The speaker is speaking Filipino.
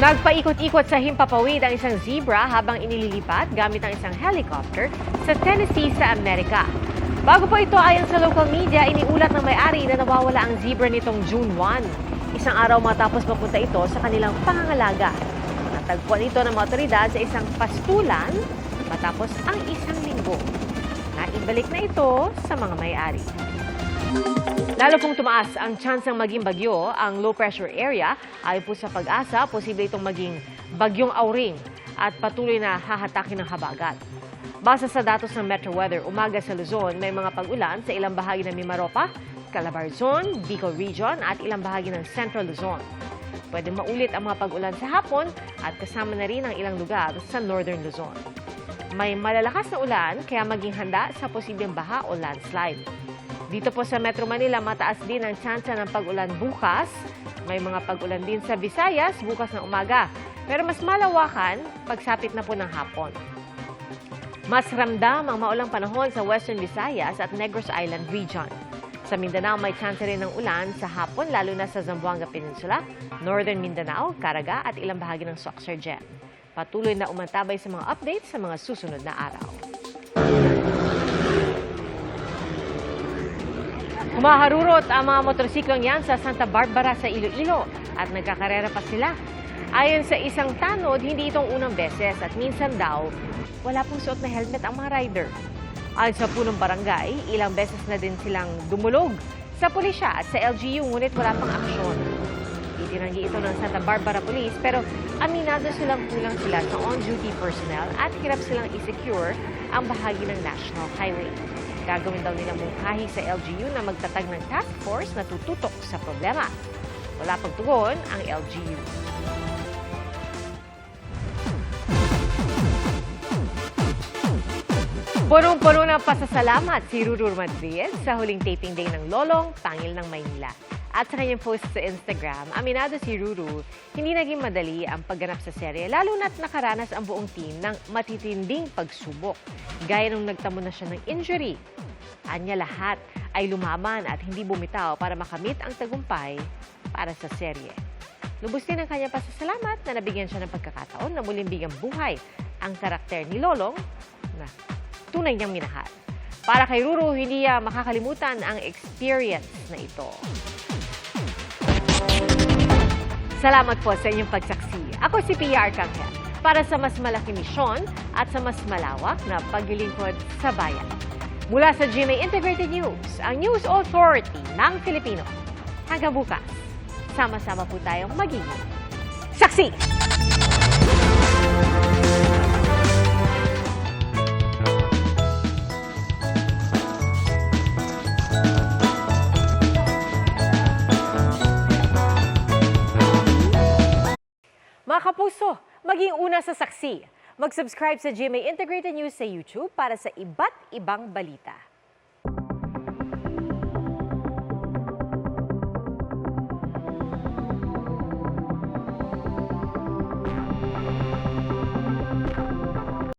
Nagpaikot-ikot sa himpapawid ang isang zebra habang inililipat gamit ang isang helicopter sa Tennessee sa Amerika. Bago po ito, ayon sa local media, iniulat ng may-ari na nawawala ang zebra nitong June 1. Isang araw matapos mapunta ito sa kanilang pangangalaga. Natagpuan ito ng mga otoridad sa isang pastulan matapos ang isang linggo. Naibalik na ito sa mga may-ari. Lalo pong tumaas ang tsansang maging bagyo ang low pressure area. Ayon po sa Pag-asa, posible itong maging bagyong Auring at patuloy na hahatakin ng habagat. Base sa datos ng Metro Weather, umaga sa Luzon, may mga pag-ulan sa ilang bahagi ng Mimaropa, Calabarzon, Bicol Region at ilang bahagi ng Central Luzon. Pwede maulit ang mga pag-ulan sa hapon at kasama na rin ang ilang lugar sa Northern Luzon. May malalakas na ulan kaya maging handa sa posibleng baha o landslide. Dito po sa Metro Manila, mataas din ang tsansa ng pag-ulan bukas. May mga pag-ulan din sa Visayas bukas ng umaga. Pero mas malawakan pagsapit na po ng hapon. Mas ramdam ang maulang panahon sa Western Visayas at Negros Island Region. Sa Mindanao, may tsansa rin ng ulan sa hapon, lalo na sa Zamboanga Peninsula, Northern Mindanao, Caraga at ilang bahagi ng Soxargen. Patuloy na umantabay sa mga updates sa mga susunod na araw. Humaharurot ang mga motorsiklong yan sa Santa Barbara sa Iloilo at nagkakarera pa sila. Ayon sa isang tanod, hindi itong unang beses at minsan daw wala pong suot na helmet ang mga rider. Ayon sa punong barangay, ilang beses na din silang dumulog sa pulisya at sa LGU ngunit wala pang aksyon. Itinanggi ito ng Santa Barbara Police pero aminado silang kulang sila sa on-duty personnel at hirap silang i-secure ang bahagi ng National Highway. Gagawin daw nila mungkahi sa LGU na magtatag ng task force na tututok sa problema. Wala pang tugon ang LGU. Punong-puno ng pasasalamat si Ruru Madrid sa huling taping day ng Lolong, Pangil ng Maynila. At sa kanyang post sa Instagram, aminado si Ruru, hindi naging madali ang pagganap sa serye, lalo na't nakaranas ang buong team ng matitinding pagsubok. Gaya nung nagtamo na siya ng injury. Anya lahat ay lumaban at hindi bumitaw para makamit ang tagumpay para sa serye. Lubos din ang kanyang pasasalamat na nabigyan siya ng pagkakataon na muling bigyang buhay ang karakter ni Lolong na tunay niyang minahal. Para kay Ruru, hindi makakalimutan ang experience na ito. Salamat po sa inyong pagsaksi. Ako si Pia Arcangel para sa mas malaking misyon at sa mas malawak na paglilingkod sa bayan. Mula sa GMA Integrated News, ang News Authority ng Filipino. Hanggang bukas, sama-sama po tayong magiging saksi! Mga kapuso, maging una sa saksi. Mag-subscribe sa GMA Integrated News sa YouTube para sa iba't ibang balita.